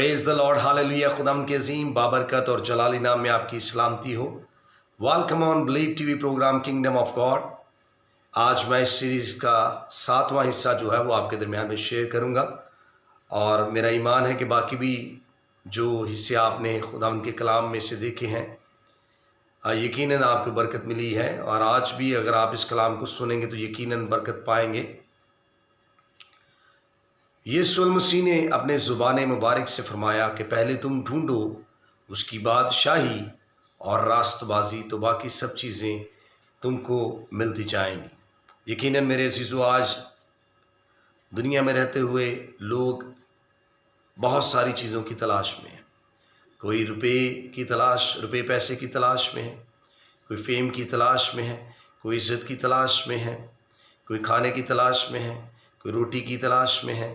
Praise the Lord, hallelujah. खुदाम के अजीम बाबरकत और जलाली नाम में आपकी सलामती हो। Welcome on Believe TV programme kingdom of God. आज मैं इस सीरीज़ का 7वां हिस्सा जो है वो आपके दरमियान में शेयर करूंगा, और मेरा ईमान है कि बाकी भी जो हिस्से आपने खुदाम के कलाम में से देखे हैं यकीनन आपको बरकत मिली है, और आज भी अगर आप इस कलाम को सुनेंगे तो यकीनन बरकत पाएंगे। यीशु मसीह ने अपने ज़ुबान मुबारक से फरमाया कि पहले तुम ढूंढो उसकी बादशाही और रास्तबाजी, तो बाकी सब चीज़ें तुमको मिलती जाएंगी। यकीनन मेरे अज़ीज़ो, आज दुनिया में रहते हुए लोग बहुत सारी चीज़ों की तलाश में है। कोई रुपए की तलाश, रुपए पैसे की तलाश में है, कोई फेम की तलाश में है, कोई इज़्ज़त की तलाश में है, कोई खाने की तलाश में है, कोई रोटी की तलाश में है,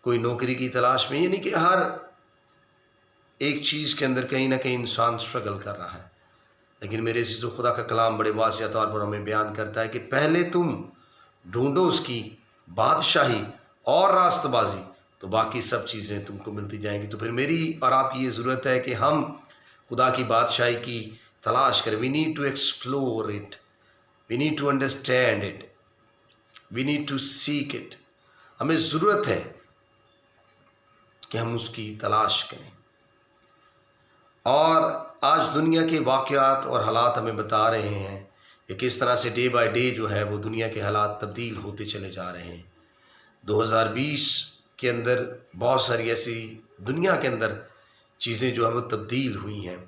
कोई नौकरी की तलाश में। यानी कि हर एक चीज़ के अंदर कहीं ना कहीं इंसान स्ट्रगल कर रहा है। लेकिन मेरे से जो खुदा का कलाम बड़े वाज़िह तौर पर हमें बयान करता है कि पहले तुम ढूंढो उसकी बादशाही और रास्तबाजी, तो बाकी सब चीज़ें तुमको मिलती जाएंगी। तो फिर मेरी और आपकी ये ज़रूरत है कि हम खुदा की बादशाही की तलाश करें। We need to explore it, we need to understand it, we need to seek it. हमें ज़रूरत है कि हम उसकी तलाश करें। और आज दुनिया के वाक़यात और हालात हमें बता रहे हैं कि किस तरह से डे बाय डे जो है वो दुनिया के हालात तब्दील होते चले जा रहे हैं। 2020 के अंदर बहुत सारी ऐसी दुनिया के अंदर चीज़ें जो है वो तब्दील हुई हैं,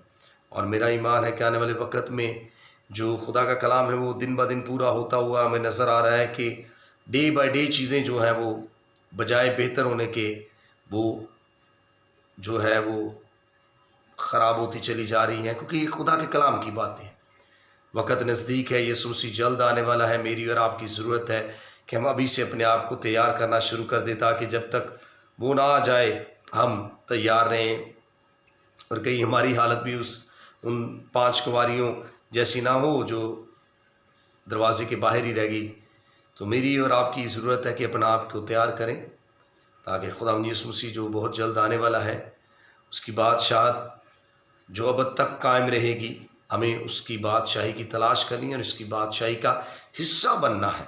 और मेरा ईमान है कि आने वाले वक्त में जो खुदा का कलाम है वो दिन ब दिन पूरा होता हुआ हमें नज़र आ रहा है कि डे बाय डे चीज़ें जो है वो बजाय बेहतर होने के वो जो है वो ख़राब होती चली जा रही हैं, क्योंकि ये खुदा के कलाम की बातें हैं। वक़्त नज़दीक है, यीशु मसीह जल्द आने वाला है। मेरी और आपकी ज़रूरत है कि हम अभी से अपने आप को तैयार करना शुरू कर दें, ताकि जब तक वो ना आ जाए हम तैयार रहें, और कहीं हमारी हालत भी उन 5 कुंवारियों जैसी ना हो जो दरवाजे के बाहर ही रह गई। तो मेरी और आपकी ज़रूरत है कि अपना आप को तैयार करें, ताकि खुदा यीशु मसीह जो बहुत जल्द आने वाला है उसकी बादशाहत जो अब तक कायम रहेगी, हमें उसकी बादशाही की तलाश करनी है और उसकी बादशाही का हिस्सा बनना है।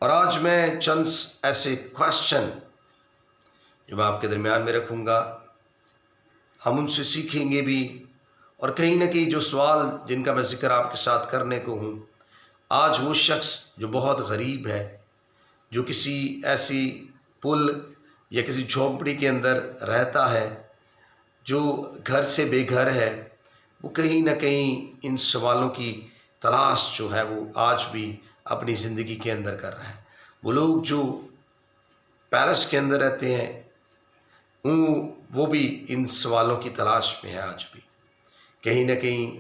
और आज मैं चंद ऐसे क्वेश्चन जो मैं आपके दरमियान में रखूँगा, हम उनसे सीखेंगे भी, और कहीं ना कहीं जो सवाल जिनका मैं जिक्र आपके साथ करने को हूँ, आज वो शख्स जो बहुत गरीब है, जो किसी ऐसी पुल या किसी झोंपड़ी के अंदर रहता है, जो घर से बेघर है, वो कहीं ना कहीं इन सवालों की तलाश जो है वो आज भी अपनी ज़िंदगी के अंदर कर रहा है। वो लोग जो पैलेस के अंदर रहते हैं वो भी इन सवालों की तलाश में है। आज भी कहीं ना कहीं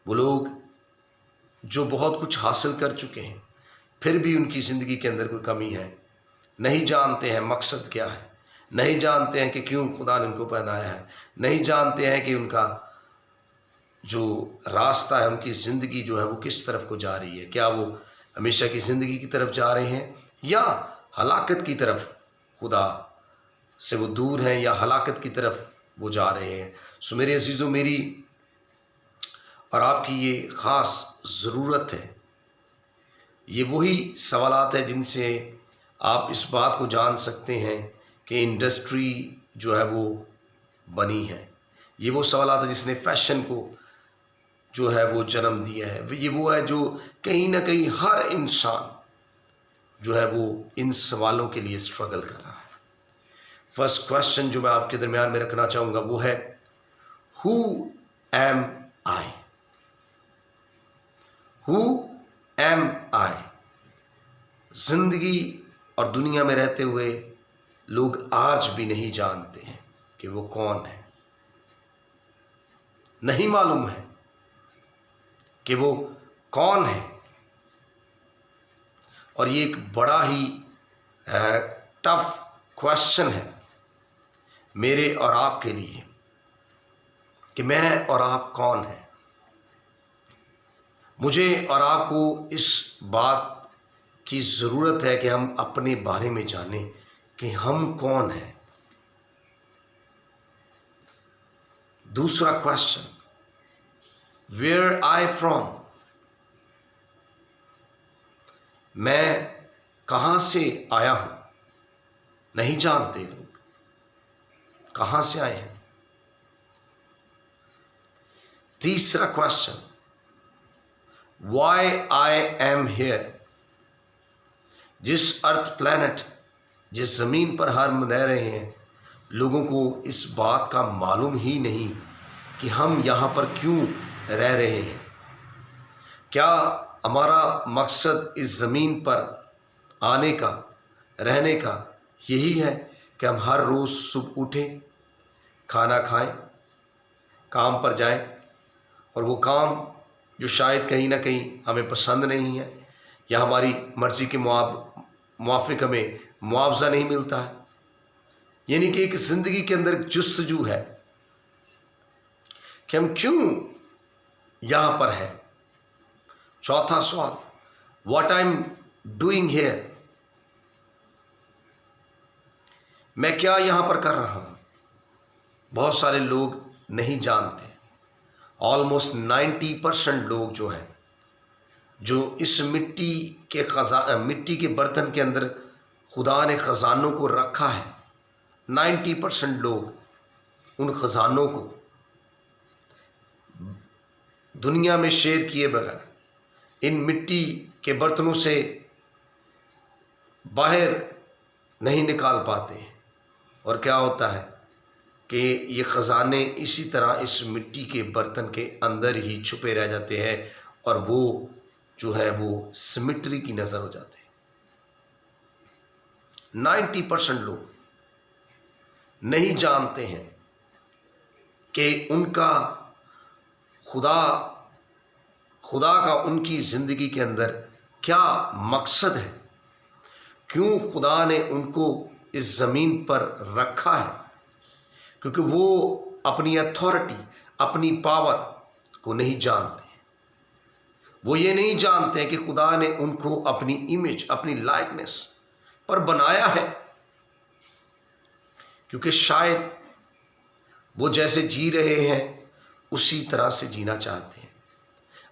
वो लोग जो बहुत कुछ हासिल कर चुके हैं, फिर भी उनकी ज़िंदगी के अंदर कोई कमी है, नहीं जानते हैं मकसद क्या है, नहीं जानते हैं कि क्यों खुदा ने उनको बनाया है, नहीं जानते हैं कि उनका जो रास्ता है, उनकी ज़िंदगी जो है वो किस तरफ को जा रही है। क्या वो हमेशा की ज़िंदगी की तरफ जा रहे हैं या हलाकत की तरफ, खुदा से वो दूर हैं या हलाकत की तरफ वो जा रहे हैं। सो मेरे अजीज़ों, मेरी और आपकी ये ख़ास ज़रूरत है। ये वही सवालात है जिनसे आप इस बात को जान सकते हैं कि इंडस्ट्री जो है वो बनी है। ये वो सवालात है जिसने फैशन को जो है वो जन्म दिया है। ये वो है जो कहीं ना कहीं हर इंसान जो है वो इन सवालों के लिए स्ट्रगल कर रहा है। फर्स्ट क्वेश्चन जो मैं आपके दरमियान में रखना चाहूँगा वो है, who am I? Who am I? जिंदगी और दुनिया में रहते हुए लोग आज भी नहीं जानते हैं कि वो कौन है, नहीं मालूम है कि वो कौन है। और ये एक बड़ा ही टफ क्वेश्चन है मेरे और आपके लिए कि मैं और आप कौन हैं। मुझे और आपको इस बात की ज़रूरत है कि हम अपने बारे में जानें कि हम कौन हैं। दूसरा क्वेश्चन, वेयर आई फ्रॉम, मैं कहां से आया हूं। नहीं जानते लोग कहां से आए हैं। तीसरा question, why I am here, जिस अर्थ प्लैनेट, जिस जमीन पर हम रह रहे हैं, लोगों को इस बात का मालूम ही नहीं कि हम यहां पर क्यों रह रहे हैं। क्या हमारा मकसद इस ज़मीन पर आने का, रहने का यही है कि हम हर रोज़ सुबह उठें, खाना खाएं, काम पर जाएं, और वो काम जो शायद कहीं ना कहीं हमें पसंद नहीं है या हमारी मर्ज़ी के मुआफ़िक हमें मुआवजा नहीं मिलता है, यानी कि एक ज़िंदगी के अंदर जुस्तजू है कि हम क्यों यहाँ पर हैं। चौथा सवाल, what I am doing here, मैं क्या यहाँ पर कर रहा हूँ। बहुत सारे लोग नहीं जानते। ऑलमोस्ट 90% लोग जो हैं, जो इस मिट्टी के बर्तन के अंदर खुदा ने ख़जानों को रखा है, 90% लोग उन ख़जानों को दुनिया में शेयर किए बगैर इन मिट्टी के बर्तनों से बाहर नहीं निकाल पाते हैं। और क्या होता है कि ये ख़जाने इसी तरह इस मिट्टी के बर्तन के अंदर ही छुपे रह जाते हैं और वो जो है वो सिमेट्री की नज़र हो जाते हैं। 90% लोग नहीं जानते हैं कि उनका खुदा का उनकी ज़िंदगी के अंदर क्या मकसद है, क्यों खुदा ने उनको इस ज़मीन पर रखा है। क्योंकि वो अपनी अथॉरिटी, अपनी पावर को नहीं जानते। वो ये नहीं जानते हैं कि खुदा ने उनको अपनी इमेज, अपनी लाइकनेस पर बनाया है, क्योंकि शायद वो जैसे जी रहे हैं उसी तरह से जीना चाहते हैं।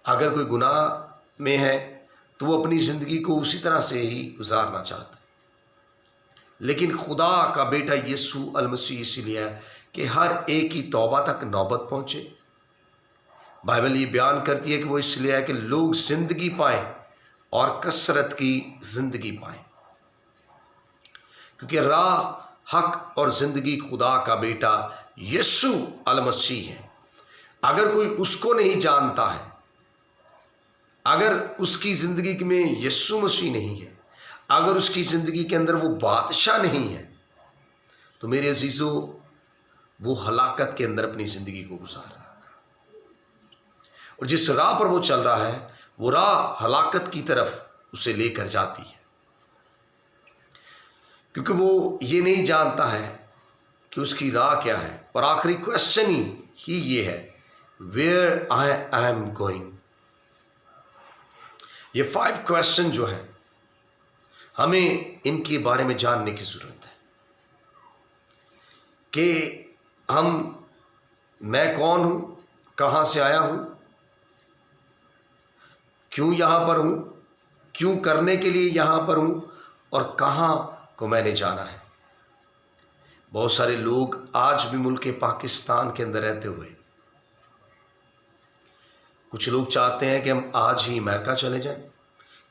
अगर कोई गुनाह में है तो वो अपनी ज़िंदगी को उसी तरह से ही गुजारना चाहता है। लेकिन खुदा का बेटा यीशु अल मसीह इसलिए है कि हर एक की तौबा तक नौबत पहुँचे। बाइबल ये बयान करती है कि वो इसलिए है कि लोग ज़िंदगी पाएँ और कसरत की ज़िंदगी पाएँ। क्योंकि राह, हक और ज़िंदगी खुदा का बेटा यीशु अल मसीह है। अगर कोई उसको नहीं जानता है, अगर उसकी ज़िंदगी में यीशु मसीह नहीं है, अगर उसकी ज़िंदगी के अंदर वो बादशाह नहीं है, तो मेरे अजीज़ों वो हलाकत के अंदर अपनी ज़िंदगी को गुजार रहा है। और जिस राह पर वो चल रहा है वो राह हलाकत की तरफ उसे लेकर जाती है, क्योंकि वो ये नहीं जानता है कि उसकी राह क्या है। और आखिरी क्वेश्चन ही ये है, वेयर आई एम गोइंग। ये 5 क्वेश्चन जो है हमें इनके बारे में जानने की ज़रूरत है कि मैं कौन हूं, कहां से आया हूं, क्यों यहां पर हूं, क्यों करने के लिए यहां पर हूं, और कहां को मैंने जाना है। बहुत सारे लोग आज भी मुल्क पाकिस्तान के अंदर रहते हुए, कुछ लोग चाहते हैं कि हम आज ही अमेरिका चले जाएं,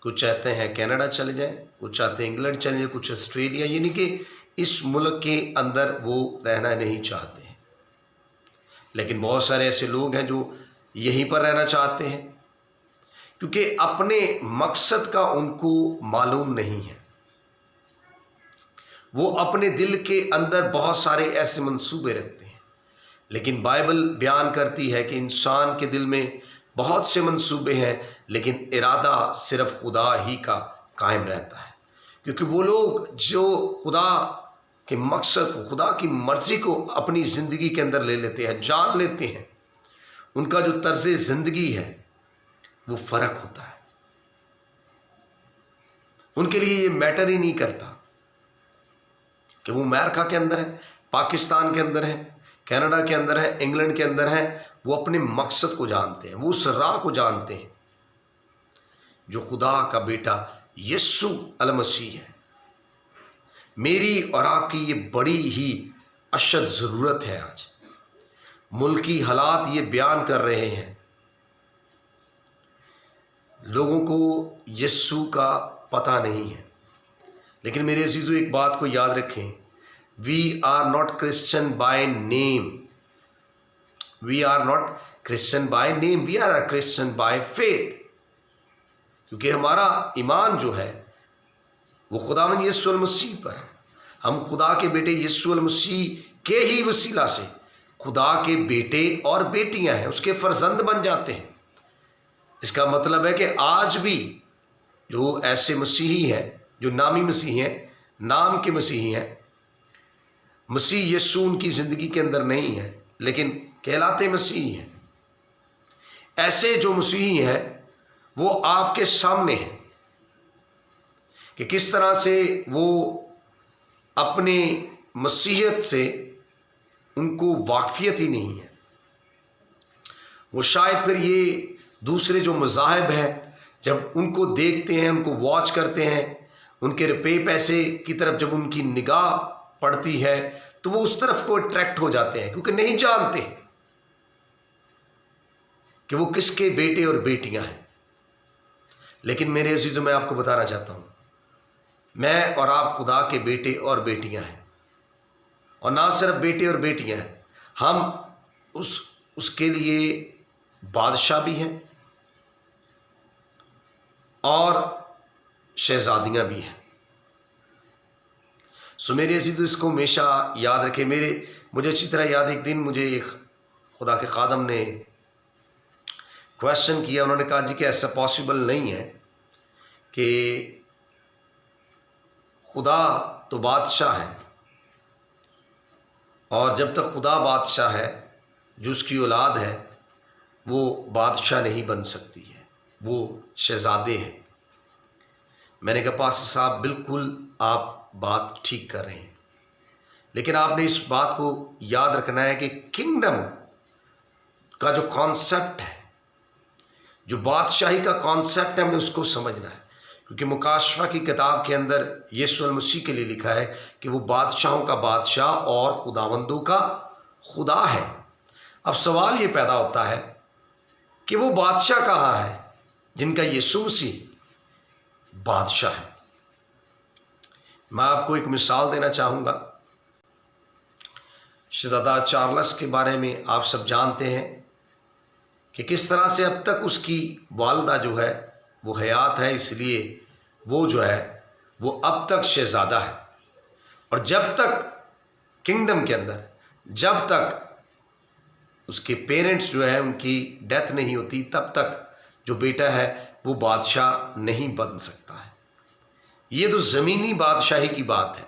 कुछ चाहते हैं कनाडा चले जाएं, कुछ चाहते हैं इंग्लैंड चले जाएं, कुछ ऑस्ट्रेलिया, यानी कि इस मुल्क के अंदर वो रहना नहीं चाहते हैं। लेकिन बहुत सारे ऐसे लोग हैं जो यहीं पर रहना चाहते हैं, क्योंकि अपने मकसद का उनको मालूम नहीं है। वो अपने दिल के अंदर बहुत सारे ऐसे मंसूबे रखते हैं, लेकिन बाइबल बयान करती है कि इंसान के दिल में बहुत से मंसूबे हैं, लेकिन इरादा सिर्फ खुदा ही का कायम रहता है। क्योंकि वो लोग जो खुदा के मकसद को, खुदा की मर्जी को अपनी ज़िंदगी के अंदर ले लेते हैं, जान लेते हैं, उनका जो तर्ज ज़िंदगी है वो फ़र्क होता है। उनके लिए ये मैटर ही नहीं करता कि वो अमेरिका के अंदर है, पाकिस्तान के अंदर है कनाडा के अंदर हैं, इंग्लैंड के अंदर हैं, वो अपने मकसद को जानते हैं, वो उस राह को जानते हैं जो खुदा का बेटा यीशु अल मसीह है। मेरी और आपकी ये बड़ी ही अशद ज़रूरत है। आज मुल्की हालात ये बयान कर रहे हैं, लोगों को यीशु का पता नहीं है। लेकिन मेरे अजीज़ों, एक बात को याद रखें, we are not Christian by name, we are not Christian by name, we are Christian by faith. क्योंकि हमारा ईमान जो है वो खुदावंद यीशु अल मसीह पर है। हम खुदा के बेटे यीशु अल मसीह के ही वसीला से खुदा के बेटे और बेटियां हैं, उसके फर्जंद बन जाते हैं। इसका मतलब है कि आज भी जो ऐसे मसीही हैं, जो नामी मसीही हैं, नाम के मसीही हैं, मसीह यीशु उनकी ज़िंदगी के अंदर नहीं है लेकिन कहलाते मसीही हैं, ऐसे जो मसीही हैं वो आपके सामने हैं कि किस तरह से वो अपने मसीहत से उनको वाकफियत ही नहीं है। वो शायद फिर ये दूसरे जो मज़ाहिब हैं, जब उनको देखते हैं, उनको वॉच करते हैं, उनके रुपये पैसे की तरफ जब उनकी निगाह पड़ती है तो वो उस तरफ को अट्रैक्ट हो जाते हैं, क्योंकि नहीं जानते कि वो किसके बेटे और बेटियां हैं। लेकिन मेरे अजीज़ों, मैं आपको बताना चाहता हूं, मैं और आप खुदा के बेटे और बेटियां हैं। और ना सिर्फ बेटे और बेटियां हैं, हम उसके लिए बादशाह भी हैं और शहजादियां भी हैं। सो मेरे अजीज़ों, इसको हमेशा याद रखें। मुझे अच्छी तरह याद, एक दिन मुझे एक खुदा के खादम ने क्वेश्चन किया। उन्होंने कहा, जी कि ऐसा पॉसिबल नहीं है कि खुदा तो बादशाह है और जब तक खुदा बादशाह है, जो उसकी औलाद है वो बादशाह नहीं बन सकती है, वो शहजादे हैं। मैंने कहा, पास्टर साहब बिल्कुल आप बात ठीक कर रहे हैं, लेकिन आपने इस बात को याद रखना है कि किंगडम का जो कॉन्सेप्ट है, जो बादशाही का कॉन्सेप्ट है, हमने उसको समझना है। क्योंकि मुकाशफा की किताब के अंदर यीशु अल मसीह के लिए लिखा है कि वो बादशाहों का बादशाह और खुदावंदों का खुदा है। अब सवाल ये पैदा होता है कि वो बादशाह कहाँ है जिनका यीशु मसीह बादशाह है। मैं आपको एक मिसाल देना चाहूँगा। शहज़ादा चार्ल्स के बारे में आप सब जानते हैं कि किस तरह से अब तक उसकी वालदा जो है वो हयात है, इसलिए वो जो है वो अब तक शहज़ादा है। और जब तक किंगडम के अंदर, जब तक उसके पेरेंट्स जो है उनकी डेथ नहीं होती, तब तक जो बेटा है वो बादशाह नहीं बन सकता है। ये तो ज़मीनी बादशाही की बात है।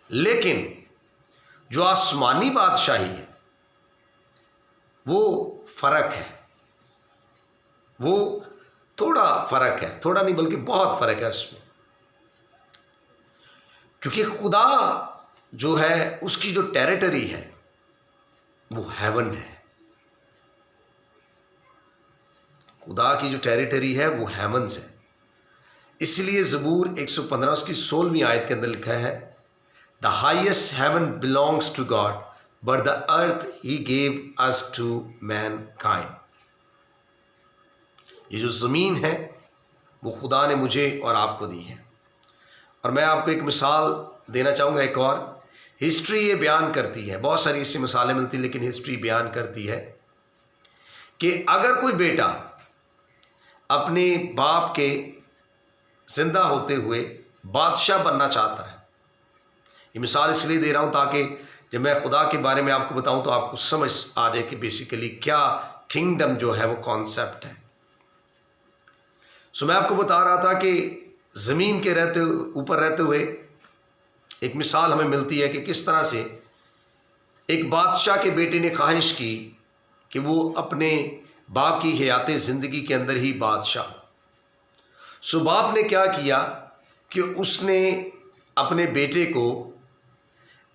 लेकिन जो आसमानी बादशाही है वो फ़र्क है, वो थोड़ा फ़र्क है, थोड़ा नहीं बल्कि बहुत फ़र्क है उसमें। क्योंकि खुदा जो है उसकी जो टेरिटरी है वो हेवन है। खुदा की जो टेरिटरी है वो हेवंस है। इसलिए ज़बूर 115 उसकी 16वीं आयत के अंदर लिखा है, the highest heaven belongs to God but the earth he gave us to mankind. ये जो ज़मीन है वो खुदा ने मुझे और आपको दी है। और मैं आपको एक मिसाल देना चाहूँगा। एक और हिस्ट्री ये बयान करती है, बहुत सारी ऐसी मिसालें मिलती हैं, लेकिन हिस्ट्री बयान करती है कि अगर कोई बेटा अपने बाप के जिंदा होते हुए बादशाह बनना चाहता है, ये मिसाल इसलिए दे रहा हूँ ताकि जब मैं खुदा के बारे में आपको बताऊँ तो आपको समझ आ जाए कि बेसिकली क्या किंगडम जो है वो कॉन्सेप्ट है। सो मैं आपको बता रहा था कि ज़मीन के ऊपर रहते हुए एक मिसाल हमें मिलती है कि किस तरह से एक बादशाह के बेटे ने ख्वाहिश की कि वो अपने बाप की हयात ज़िंदगी के अंदर ही बादशाह। सो बाप ने क्या किया कि उसने अपने बेटे को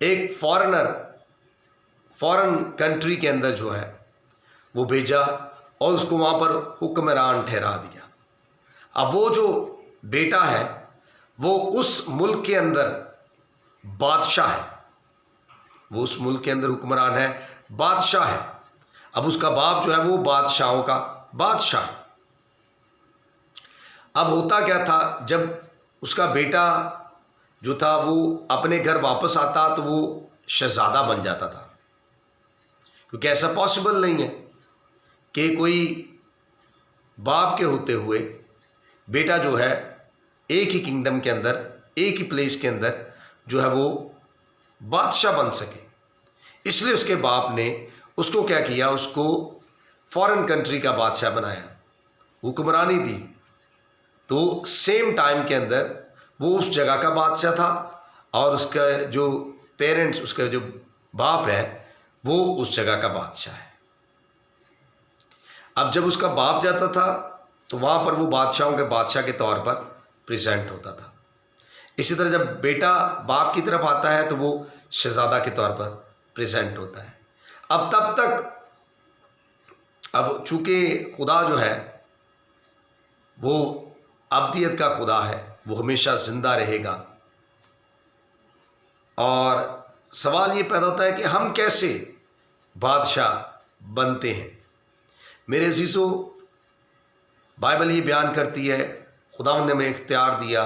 एक फॉरेन कंट्री के अंदर जो है वो भेजा और उसको वहाँ पर हुक्मरान ठहरा दिया। अब वो जो बेटा है वो उस मुल्क के अंदर बादशाह है, वो उस मुल्क के अंदर हुक्मरान है, बादशाह है। अब उसका बाप जो है वो बादशाहों का बादशाह है। अब होता क्या था, जब उसका बेटा जो था वो अपने घर वापस आता तो वो शहजादा बन जाता था, क्योंकि ऐसा पॉसिबल नहीं है कि कोई बाप के होते हुए बेटा जो है एक ही किंगडम के अंदर, एक ही प्लेस के अंदर जो है वो बादशाह बन सके। इसलिए उसके बाप ने उसको क्या किया, उसको फॉरेन कंट्री का बादशाह बनाया, हुक्मरानी दी। तो सेम टाइम के अंदर वो उस जगह का बादशाह था और उसका जो पेरेंट्स, उसका जो बाप है वो उस जगह का बादशाह है। अब जब उसका बाप जाता था तो वहाँ पर वो बादशाहों के बादशाह के तौर पर प्रेजेंट होता था। इसी तरह जब बेटा बाप की तरफ आता है तो वो शहजादा के तौर पर प्रेजेंट होता है। अब तब तक, अब चूंकि खुदा जो है वो अब्दियत का खुदा है, वो हमेशा जिंदा रहेगा। और सवाल ये पैदा होता है कि हम कैसे बादशाह बनते हैं। मेरे अजीजों, बाइबल ये बयान करती है, खुदावंद ने हमें इख्तियार दिया,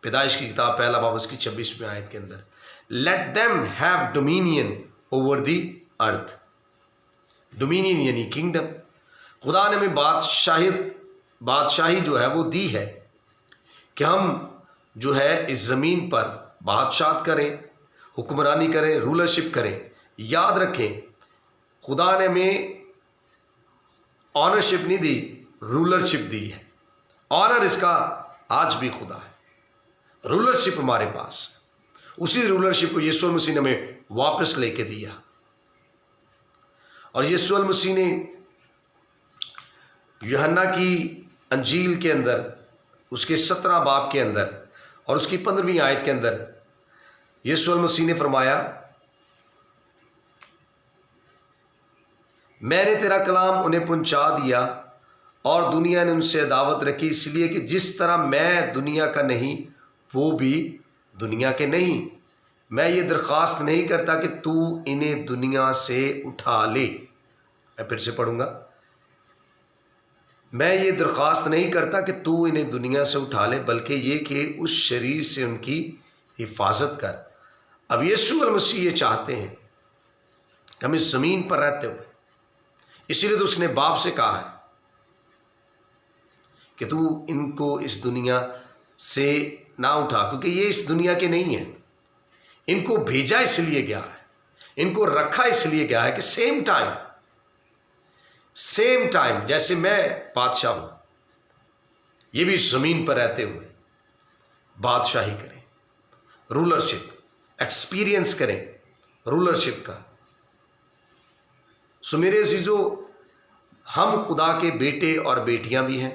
पैदाइश की किताब पहला बाब उसकी 26वीं आयत के अंदर, let them have dominion over the earth. Dominion यानी किंगडम। खुदा ने हमें बादशाही जो है वो दी है कि हम जो है इस ज़मीन पर बादशाहत करें, हुक्मरानी करें, रूलरशिप करें। याद रखें, खुदा ने हमें ऑनरशिप नहीं दी, रूलरशिप दी है। ऑनर इसका आज भी खुदा है, रूलरशिप हमारे पास। उसी रूलरशिप को यीशु मसीह ने हमें वापस लेके दिया। और यीशु मसीह ने यूहन्ना की अंजील के अंदर उसके 17 बाब के अंदर और उसकी 15वीं आयत के अंदर यीशु मसीह ने फरमाया, मैंने तेरा कलाम उन्हें पहुंचा दिया और दुनिया ने उनसे अदावत रखी, इसलिए कि जिस तरह मैं दुनिया का नहीं वो भी दुनिया के नहीं। मैं ये दरख्वास्त नहीं करता कि तू इन्हें दुनिया से उठा ले। मैं फिर से पढ़ूंगा, मैं ये दरख्वास्त नहीं करता कि तू इन्हें दुनिया से उठा ले, बल्कि ये कि उस शरीर से उनकी हिफाजत कर। अब यीशु मसीह ये चाहते हैं कि हम इस ज़मीन पर रहते हुए, इसीलिए तो उसने बाप से कहा है कि तू इनको इस दुनिया से ना उठा, क्योंकि ये इस दुनिया के नहीं है। इनको भेजा इसलिए गया है, इनको रखा इसलिए गया है कि सेम टाइम जैसे मैं बादशाह हूं, ये भी इस जमीन पर रहते हुए बादशाही करें, रूलरशिप एक्सपीरियंस करें रूलरशिप का। सो मेरे अजीजों, हम खुदा के बेटे और बेटियां भी हैं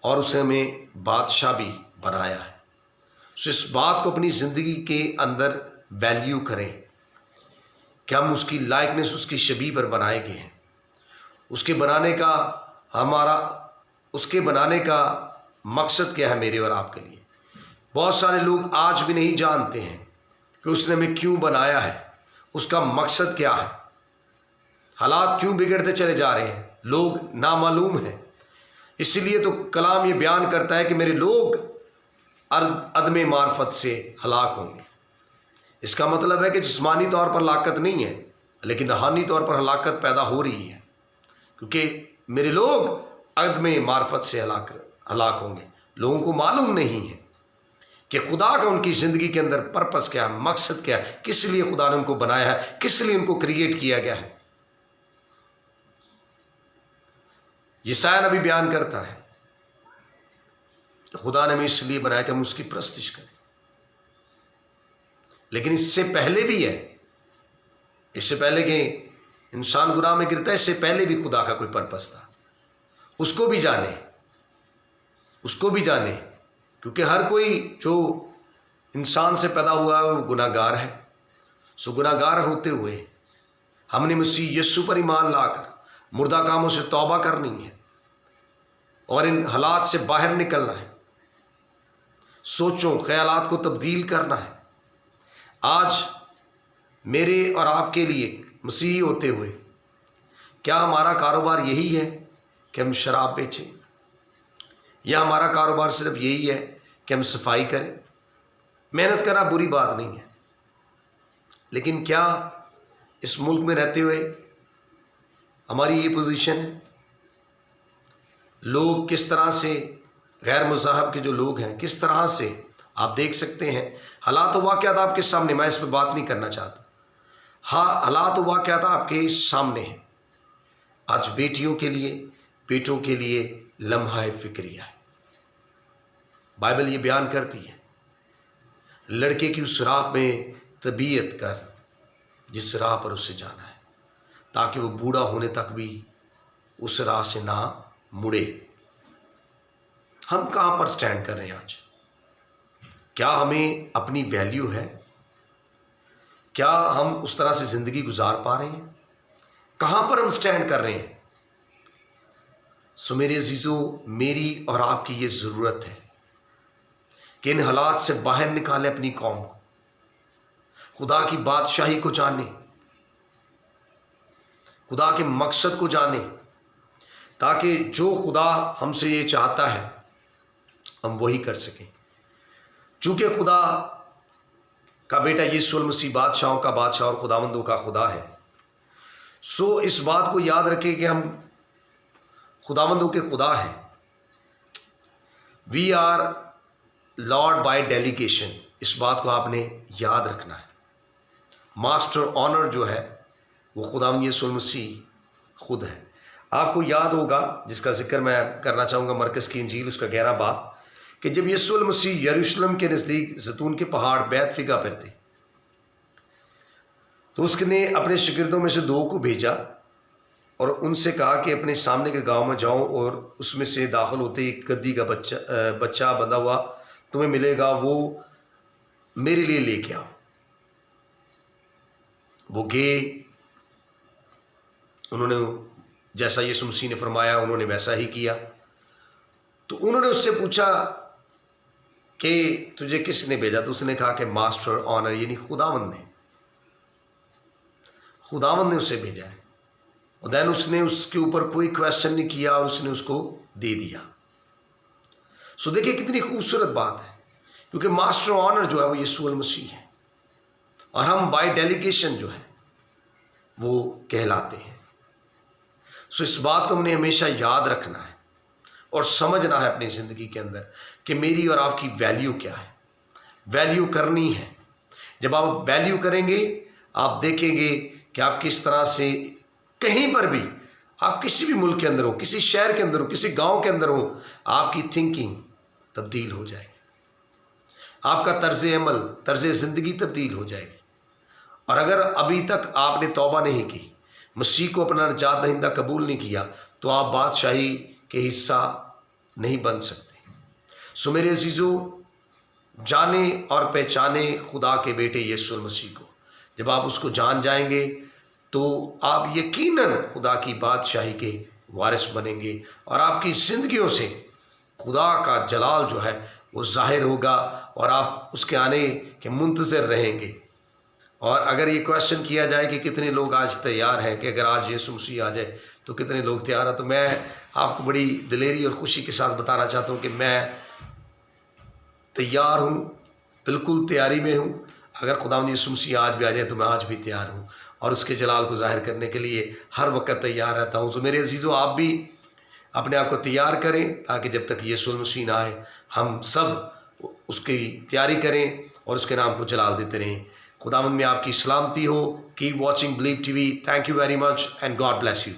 और उसने हमें बादशाह भी बनाया है। सो इस बात को अपनी ज़िंदगी के अंदर वैल्यू करें कि हम उसकी लाइकनेस, उसकी शबीह पर बनाए गए हैं। उसके बनाने का मकसद क्या है मेरे और आपके लिए। बहुत सारे लोग आज भी नहीं जानते हैं कि उसने हमें क्यों बनाया है, उसका मकसद क्या है। हालात क्यों बिगड़ते चले जा रहे हैं, लोग नामालूम हैं। इसलिए तो कलाम ये बयान करता है कि मेरे लोग अदमे मार्फत से हलाक होंगे। इसका मतलब है कि जिस्मानी तौर पर हलाकत नहीं है, लेकिन रूहानी तौर पर हलाकत पैदा हो रही है, क्योंकि मेरे लोग अदमे मार्फत से हलाक होंगे। लोगों को मालूम नहीं है कि खुदा का उनकी ज़िंदगी के अंदर पर्पस क्या है, मकसद क्या है, किस लिए खुदा ने उनको बनाया है, किस लिए उनको क्रिएट किया गया है। यशायाह नबी बयान करता है खुदा ने हमें इसलिए बनाया कि हम उसकी प्रस्तिश करें। लेकिन इससे पहले भी है, इससे पहले कि इंसान गुनाह में गिरता है, इससे पहले भी खुदा का कोई पर्पस था। उसको भी जाने, क्योंकि हर कोई जो इंसान से पैदा हुआ है वो गुनाहगार है। सो गुनाहगार होते हुए हमने मसीह यीशु पर ईमान लाकर मुर्दा कामों से तौबा करनी है और इन हालात से बाहर निकलना है। सोचों ख्यालात को तब्दील करना है। आज मेरे और आपके लिए मसीही होते हुए क्या हमारा कारोबार यही है कि हम शराब बेचें, या हमारा कारोबार सिर्फ यही है कि हम सफाई करें? मेहनत करना बुरी बात नहीं है, लेकिन क्या इस मुल्क में रहते हुए हमारी ये पोजीशन है? लोग किस तरह से, गैर मज़हब के जो लोग हैं, किस तरह से आप देख सकते हैं। हालात व वाक़यात आपके सामने, मैं इस पर बात नहीं करना चाहता। हाँ, हालात व वाक़यात आपके सामने हैं। आज बेटियों के लिए, बेटों के लिए लम्हा फ़िक्रिया है। बाइबल ये बयान करती है, लड़के की उस राह में तबीयत कर जिस राह पर उसे जाना है, ताकि वो बूढ़ा होने तक भी उस राह से ना मुड़े। हम कहाँ पर स्टैंड कर रहे हैं आज? क्या हमें अपनी वैल्यू है? क्या हम उस तरह से ज़िंदगी गुजार पा रहे हैं? कहाँ पर हम स्टैंड कर रहे हैं? सो मेरे अजीज़ों, मेरी और आपकी ये ज़रूरत है कि इन हालात से बाहर निकालें अपनी कौम को, खुदा की बादशाही को जाने, खुदा के मकसद को जाने, ताकि जो खुदा हमसे ये चाहता है हम वही कर सकें। चूँकि खुदा का बेटा यीशु मसीह बादशाहों का बादशाह और खुदावंदों का खुदा है, सो इस बात को याद रखें कि हम खुदावंदों के खुदा हैं। We are lord by delegation. इस बात को आपने याद रखना है। मास्टर ऑनर जो है वो खुदावंद यीशु मसीह खुद है। आपको याद होगा, जिसका जिक्र मैं करना चाहूँगा, मरकज़ की इंजील उसका 11 बाब, कि जब यीशु मसीह यरूशलेम के नज़दीक ज़ैतून के पहाड़ बैतफिगा पर थे, तो उसने अपने शागिर्दों में से 2 को भेजा और उनसे कहा कि अपने सामने के गांव में जाओ और उसमें से दाखिल होते ही एक गद्दी का बच्चा बंधा हुआ तुम्हें मिलेगा, वो मेरे लिए लेके आओ। वो गए, उन्होंने जैसा यीशु मसीह ने फरमाया उन्होंने वैसा ही किया। तो उन्होंने उससे पूछा कि तुझे किसने भेजा? तो उसने कहा कि मास्टर ऑनर, यानी खुदावंद ने उसे भेजा है। और देन उसने उसके ऊपर कोई क्वेश्चन नहीं किया और उसने उसको दे दिया। सो देखिए कितनी खूबसूरत बात है, क्योंकि मास्टर ऑनर जो है वो यीशु मसीह है और हम बाय डेलीगेशन जो है वो कहलाते हैं। सो इस बात को हमने हमेशा याद रखना है और समझना है अपनी ज़िंदगी के अंदर कि मेरी और आपकी वैल्यू क्या है। वैल्यू करनी है। जब आप वैल्यू करेंगे, आप देखेंगे कि आप किस तरह से कहीं पर भी, आप किसी भी मुल्क के अंदर हो, किसी शहर के अंदर हो, किसी गांव के अंदर हो, आपकी थिंकिंग तब्दील हो जाएगी, आपका तर्ज अमल, तर्ज ज़िंदगी तब्दील हो जाएगी। और अगर अभी तक आपने तौबा नहीं की, मसीह को अपना निजात दहिंदा कबूल नहीं किया, तो आप बादशाही के हिस्सा नहीं बन सकते। सो मेरे अजीज़ों, जाने और पहचाने खुदा के बेटे यीशु मसीह को। जब आप उसको जान जाएंगे तो आप यकीनन खुदा की बादशाही के वारिस बनेंगे और आपकी ज़िंदगियों से खुदा का जलाल जो है वो ज़ाहिर होगा और आप उसके आने के मुंतज़िर रहेंगे। और अगर ये क्वेश्चन किया जाए कि कितने लोग आज तैयार हैं कि अगर आज यीशु मसीह आ जाए तो कितने लोग तैयार हैं, तो मैं आपको बड़ी दिलेरी और खुशी के साथ बताना चाहता हूँ कि मैं तैयार हूँ, बिल्कुल तैयारी में हूँ। अगर खुदावंद यीशु मसीह आज भी आ जाए तो मैं आज भी तैयार हूँ और उसके जलाल को ज़ाहिर करने के लिए हर वक्त तैयार रहता हूँ। तो मेरे अजीज़ों, आप भी अपने आप को तैयार करें ताकि जब तक यीशु मसीह ना आए हम सब उसकी तैयारी करें और उसके नाम को जलाल देते रहें। खुदावंद में आपकी सलामती हो। Keep watching believe TV. Thank you very much and God bless you.